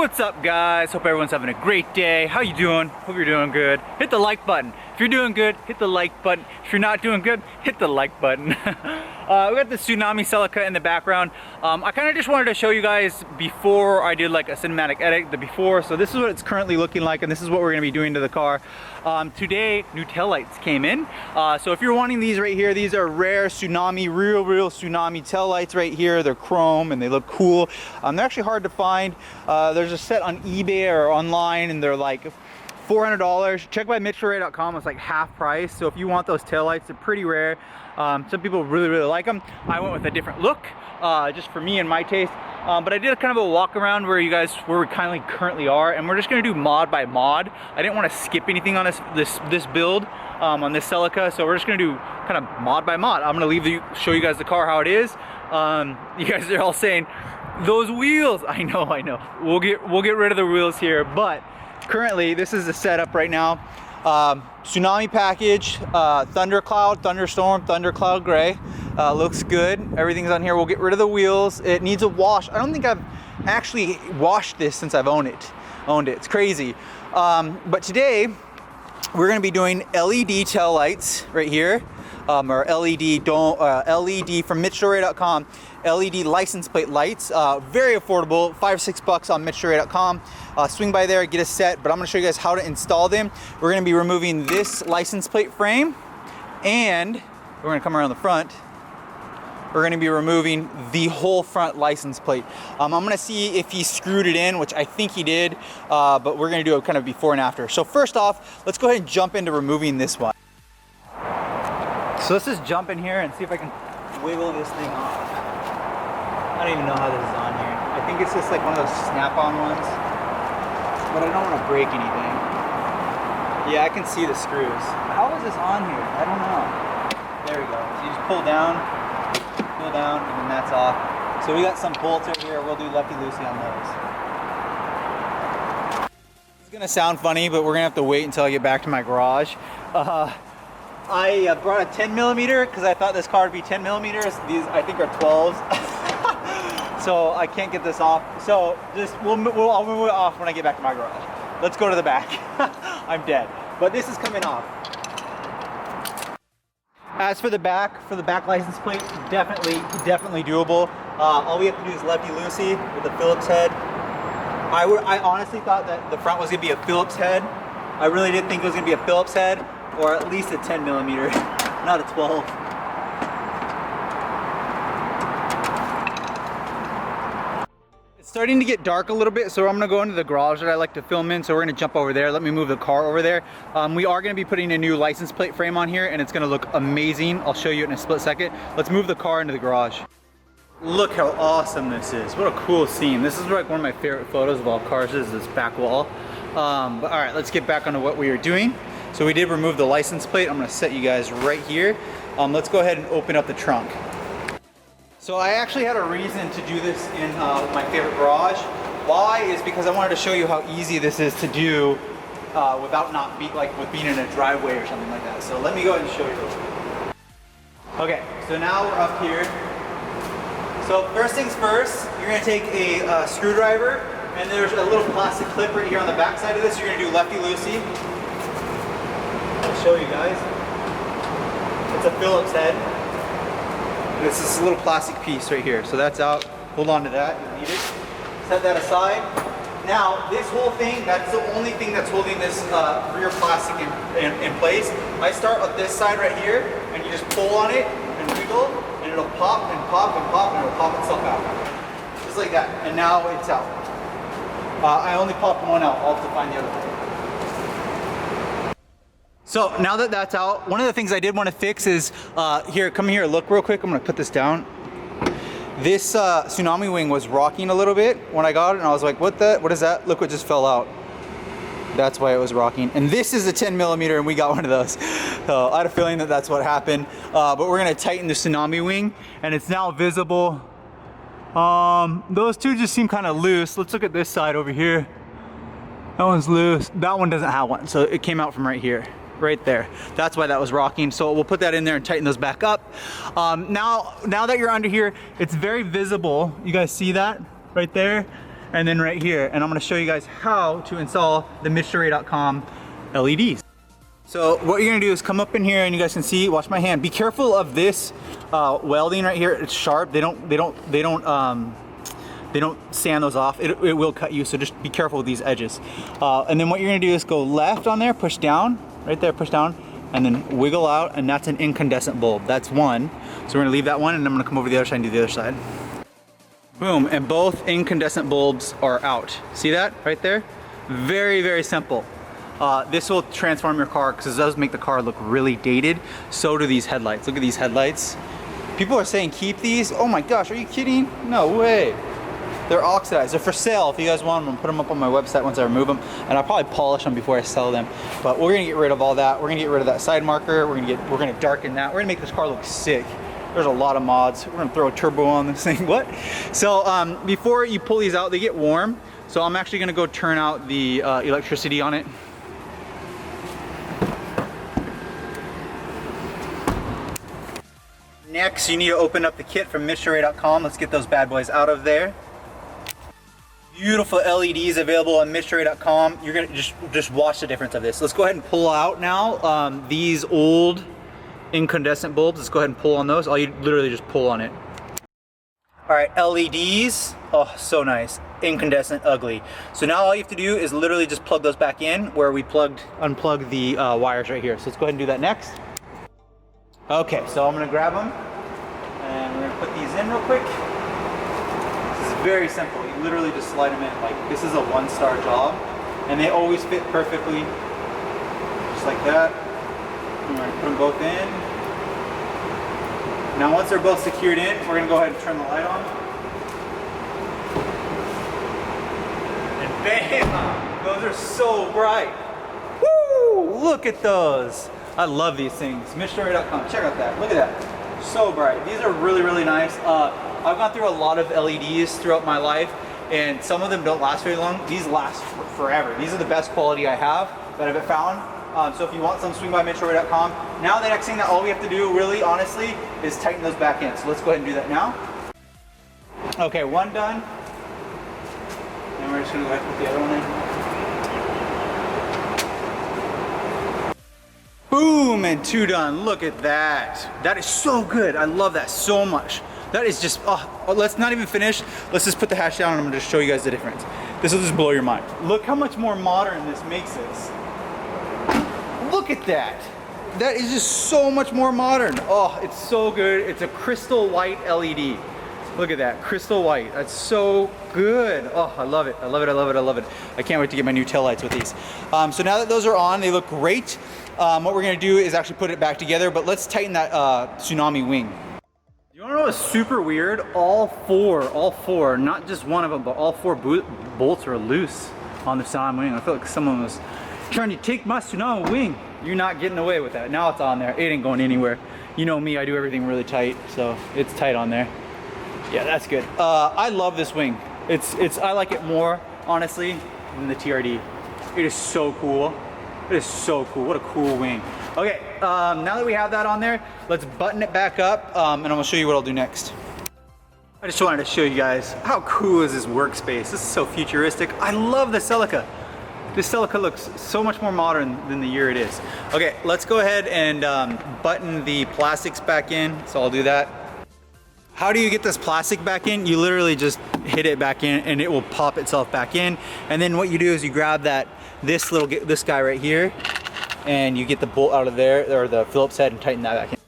What's up, guys? Hope everyone's having a great day. How you doing? Hope you're doing good. Hit the like button. If you're doing good, hit the like button. If you're not doing good, hit the like button. We got the Tsunami Celica in the background. I kind of just wanted to show you guys before I did like a cinematic edit, the before. So this is what it's currently looking like, and this is what we're gonna be doing to the car. Today, new taillights came in. So if you're wanting these right here, these are rare Tsunami, real Tsunami taillights right here. They're chrome and they look cool. They're actually hard to find. There's a set on eBay or online, and they're like $400. Check by MITCHDORE.COMHOW. It's like half price. So if you want those taillights, they're pretty rare. Some people really like them. I went with a different look, just for me and my taste. But I did kind of a walk around where we currently are, and we're just gonna do mod by mod. I didn't want to skip anything on this build, on this Celica, so we're just gonna do kind of mod by mod. I'm gonna show you guys the car how it is. You guys are all saying, those wheels. I know. We'll get rid of the wheels here, but currently this is the setup right now. Tsunami package, thundercloud, thunderstorm, thundercloud gray. Looks good. Everything's on here. We'll get rid of the wheels. It needs a wash. I don't think I've actually washed this since I've owned it. It's crazy. But today we're going to be doing LED tail lights right here, or LED from MITCHDORE.com. LED license plate lights, very affordable, $5-6 on MITCHDORE.com. Swing by there, get a set, but I'm gonna show you guys how to install them. We're gonna be removing this license plate frame, and we're gonna come around the front. We're gonna be removing the whole front license plate. I'm gonna see if he screwed it in, which I think he did, but we're gonna do a kind of before and after. So first off, let's go ahead and jump into removing this one. So let's just jump in here and see if I can wiggle this thing off. I don't even know how this is on here. I think it's just like one of those snap-on ones, but I don't want to break anything. Yeah, I can see the screws. How is this on here? I don't know. There we go. So you just pull down, and then that's off. So we got some bolts right here. We'll do lefty-loosey on those. It's gonna sound funny, but we're gonna have to wait until I get back to my garage. I brought a 10mm because I thought this car would be 10mm. These I think are 12s. So I can't get this off. So I'll move it off when I get back to my garage. Let's go to the back. I'm dead. But this is coming off. As for the back license plate, definitely doable. All we have to do is lefty-loosey with the Phillips head. I honestly thought that the front was gonna be a Phillips head. I really did think it was gonna be a Phillips head, or at least a 10mm, not a 12. It's starting to get dark a little bit, so I'm gonna go into the garage that I like to film in, so we're gonna jump over there. Let me move the car over there. We are gonna be putting a new license plate frame on here, and it's gonna look amazing. I'll show you in a split second. Let's move the car into the garage. Look how awesome this is. What a cool scene. This is like one of my favorite photos of all cars, is this back wall. But all right, let's get back onto what we were doing. So we did remove the license plate. I'm gonna set you guys right here. Let's go ahead and open up the trunk. So I actually had a reason to do this in my favorite garage. Why is because I wanted to show you how easy this is to do without with being in a driveway or something like that. So let me go ahead and show you. Okay, so now we're up here. So first things first, you're gonna take a screwdriver, and there's a little plastic clip right here on the back side of this. You're gonna do lefty-loosey. I'll show you guys. It's a Phillips head. This is a little plastic piece right here. So that's out. Hold on to that. You'll need it. Set that aside. Now, this whole thing, that's the only thing that's holding this rear plastic in place. I start with this side right here, and you just pull on it and wiggle, and it'll pop and pop and pop, and it'll pop itself out. Just like that. And now it's out. I only popped one out. I'll have to find the other one. So now that that's out, one of the things I did want to fix is, come here, look real quick. I'm gonna put this down. This Tsunami wing was rocking a little bit when I got it, and I was like, what is that? Look what just fell out. That's why it was rocking. And this is a 10mm, and we got one of those. So I had a feeling that that's what happened. But we're gonna tighten the Tsunami wing, and it's now visible. Those two just seem kind of loose. Let's look at this side over here. That one's loose. That one doesn't have one, so it came out from right here. Right there. That's why that was rocking. So we'll put that in there and tighten those back up. Now that you're under here, it's very visible. You guys see that right there? and then right here. And I'm gonna show you guys how to install the MITCHDORE.com LEDs. So what you're gonna do is come up in here, and you guys can see, watch my hand. Be careful of this welding right here. It's sharp. They don't sand those off. It will cut you, so just be careful with these edges. And then what you're gonna do is go left on there, push down, right there, push down, and then wiggle out, and that's an incandescent bulb. That's one. So we're gonna leave that one, and I'm gonna come over to the other side and do the other side. Boom, and both incandescent bulbs are out. See that right there? Very, very simple. This will transform your car because it does make the car look really dated. So do these headlights. Look at these headlights. People are saying keep these. Oh my gosh, are you kidding? No way. They're oxidized. They're for sale. If you guys want them, I'll put them up on my website once I remove them, and I'll probably polish them before I sell them. But we're gonna get rid of all that. We're gonna get rid of that side marker. We're gonna darken that. We're gonna make this car look sick. There's a lot of mods. We're gonna throw a turbo on this thing. What? So before you pull these out, they get warm. So I'm actually gonna go turn out the electricity on it. Next, you need to open up the kit from MITCHDORE.com. Let's get those bad boys out of there. Beautiful LEDs available on MITCHDORE.com. You're gonna just watch the difference of this. Let's go ahead and pull out now these old incandescent bulbs. Let's go ahead and pull on those. All you literally just pull on it. All right, LEDs. Oh, so nice. Incandescent, ugly. So now all you have to do is literally just plug those back in where we unplugged the wires right here. So let's go ahead and do that next. Okay, so I'm gonna grab them and we're gonna put these in real quick. This is very simple. You literally just slide them in. Like, this is a one-star job, and they always fit perfectly, just like that. And we're gonna put them both in. Now, once they're both secured in, we're gonna go ahead and turn the light on. And bam! Those are so bright. Woo! Look at those. I love these things. MITCHDORE.com. Check out that. Look at that. So bright. These are really, really nice. I've gone through a lot of LEDs throughout my life, and some of them don't last very long. These last forever. These are the best quality I have that I've found. So if you want some, swing by MITCHDORE.com. Now the next thing that all we have to do, really, honestly, is tighten those back in. So let's go ahead and do that now. Okay, one done. And we're just going to go ahead and put the other one in. Boom, and two done. Look at that. That is so good. I love that so much. That is just, oh, let's not even finish. Let's just put the hash down and I'm gonna just show you guys the difference. This will just blow your mind. Look how much more modern this makes this. Look at that. That is just so much more modern. Oh, it's so good. It's a crystal white LED. Look at that, crystal white. That's so good. Oh, I love it. I love it, I love it, I love it. I can't wait to get my new taillights with these. So now that those are on, they look great. What we're gonna do is actually put it back together, but let's tighten that Tsunami wing. You wanna know what's super weird? All four, not just one of them, but all four bolts are loose on the Tsunami wing. I feel like someone was trying to take my Tsunami wing. You're not getting away with that. Now it's on there, it ain't going anywhere. You know me, I do everything really tight, so it's tight on there. Yeah, that's good. I love this wing. I like it more, honestly, than the TRD. It is so cool. It is so cool. What a cool wing. Okay, now that we have that on there, let's button it back up, and I'm gonna show you what I'll do next. I just wanted to show you guys how cool is this workspace. This is so futuristic. I love the Celica. This Celica looks so much more modern than the year it is. Okay, let's go ahead and button the plastics back in. So I'll do that. How do you get this plastic back in? You literally just hit it back in and it will pop itself back in. And then what you do is you grab this guy right here, and you get the bolt out of there, or the Phillips head, and tighten that back in.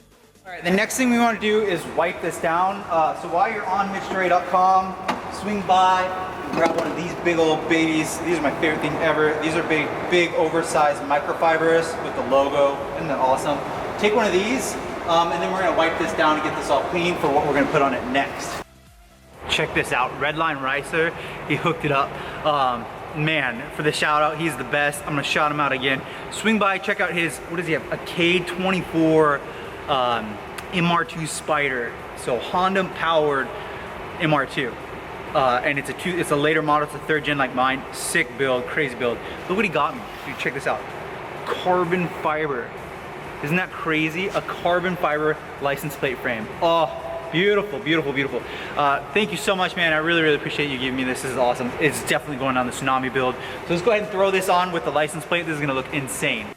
All right, the next thing we want to do is wipe this down. So while you're on MITCHDORE.com, swing by, grab one of these big old babies. These are my favorite thing ever. These are big oversized microfibers with the logo. Isn't that awesome? Take one of these, and then we're gonna wipe this down and get this all clean for what we're gonna put on it next. Check this out, Redline Ricer, he hooked it up. Man, for the shout out, he's the best. I'm gonna shout him out again. Swing by, check out his, what does he have? A K24 MR2 Spider. So Honda powered MR2. And it's a later model, it's a 3rd gen like mine. Sick build, crazy build. Look what he got me. Dude, check this out. Carbon fiber. Isn't that crazy? A carbon fiber license plate frame. Oh, beautiful, beautiful, beautiful. Thank you so much, man. I really, really appreciate you giving me this. This is awesome. It's definitely going on the Tsunami build. So let's go ahead and throw this on with the license plate. This is gonna look insane.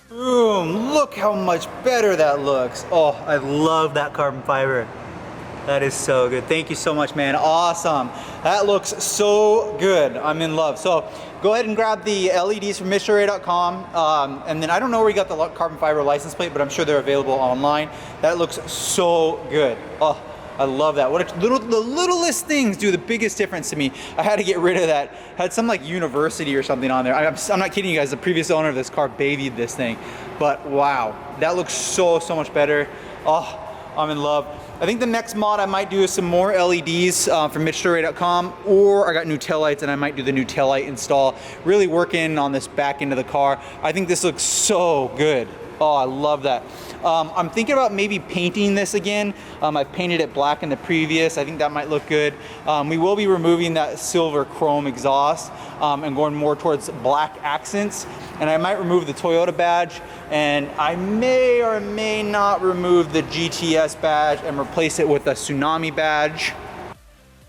Boom, look how much better that looks. Oh, I love that carbon fiber. That is so good. Thank you so much, man. Awesome. That looks so good. I'm in love. So go ahead and grab the LEDs from MITCHDORE.com. And then I don't know where you got the carbon fiber license plate, but I'm sure they're available online. That looks so good. Oh, I love that. The littlest things do the biggest difference to me. I had to get rid of that. Had some like university or something on there. I'm not kidding you guys. The previous owner of this car babied this thing. But wow, that looks so much better. Oh, I'm in love. I think the next mod I might do is some more LEDs from MITCHDORE.com, or I got new taillights and I might do the new taillight install. Really working on this back end of the car. I think this looks so good. Oh, I love that. I'm thinking about maybe painting this again. I painted it black in the previous. I think that might look good. We will be removing that silver chrome exhaust and going more towards black accents. And I might remove the Toyota badge, and I may or may not remove the GTS badge and replace it with a Tsunami badge.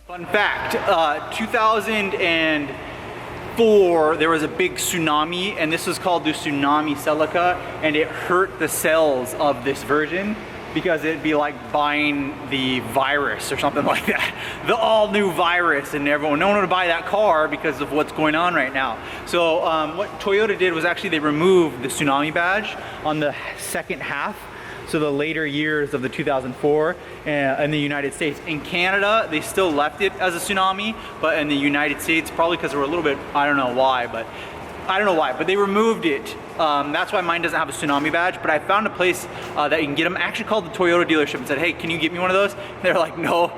Fun fact, 2004, there was a big tsunami, and this was called the Tsunami Celica, and it hurt the sales of this version because it'd be like buying the virus or something like that. The all new virus, and no one would buy that car because of what's going on right now. So what Toyota did was actually they removed the Tsunami badge on the second half. So the later years of the 2004 in the United States. In Canada, they still left it as a Tsunami, but in the United States, probably because they were a little bit, I don't know why, but they removed it. That's why mine doesn't have a Tsunami badge, but I found a place that you can get them. I actually called the Toyota dealership and said, hey, can you get me one of those? And they're like, no,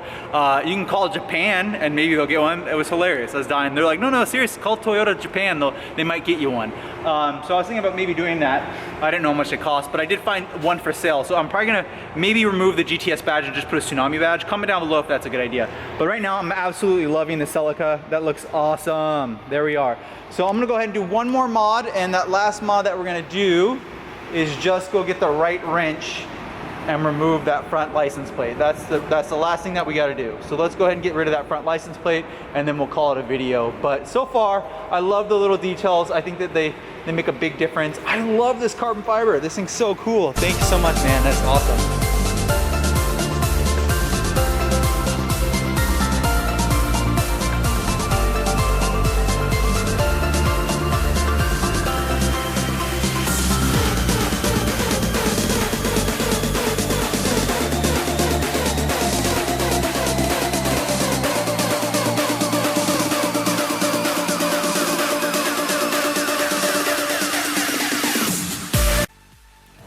you can call Japan and maybe they'll get one. It was hilarious, I was dying. They're like, no, seriously, call Toyota Japan, they might get you one. So I was thinking about maybe doing that. I didn't know how much it cost, but I did find one for sale. So I'm probably gonna maybe remove the GTS badge and just put a Tsunami badge. Comment down below if that's a good idea. But right now, I'm absolutely loving the Celica. That looks awesome. There we are. So I'm gonna go ahead and do one more mod, and that last mod that we're gonna do is just go get the right wrench and remove that front license plate. That's the last thing that we gotta do. So let's go ahead and get rid of that front license plate, and then we'll call it a video. But so far, I love the little details. I think that they make a big difference. I love this carbon fiber. This thing's so cool. Thank you so much, man. That's awesome.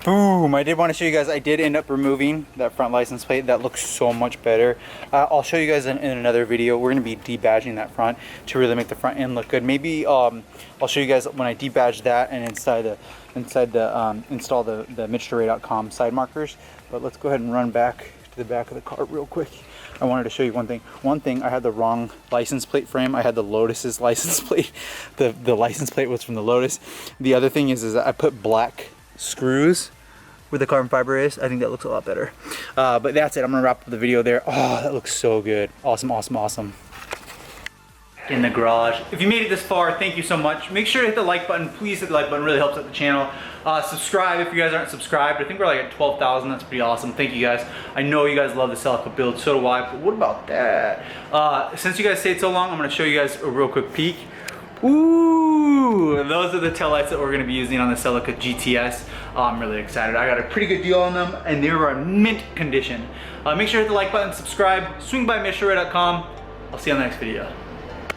Boom, I did want to show you guys, I did end up removing that front license plate. That looks so much better. I'll show you guys in another video. We're going to be debadging that front to really make the front end look good. Maybe I'll show you guys when I debadge that and install the MITCHDORE.com side markers. But let's go ahead and run back to the back of the car real quick. I wanted to show you one thing. One thing, I had the wrong license plate frame. I had the Lotus's license plate. The license plate was from the Lotus. The other thing is that I put black screws where the carbon fiber is. I think that looks a lot better. But that's it. I'm gonna wrap up the video there. Oh, that looks so good. Awesome, awesome, awesome. In the garage. If you made it this far, thank you so much. Make sure to hit the like button. Please hit the like button. Really helps out the channel. Subscribe if you guys aren't subscribed. I think we're like at 12,000. That's pretty awesome. Thank you guys. I know you guys love the Celica build. So do I. But what about that? Since you guys stayed so long, I'm gonna show you guys a real quick peek. Ooh, those are the taillights that we're going to be using on the Celica GTS. I'm really excited. I got a pretty good deal on them, and they were in mint condition. Make sure to hit the like button, subscribe, swing by MITCHDORE.com. I'll see you on the next video.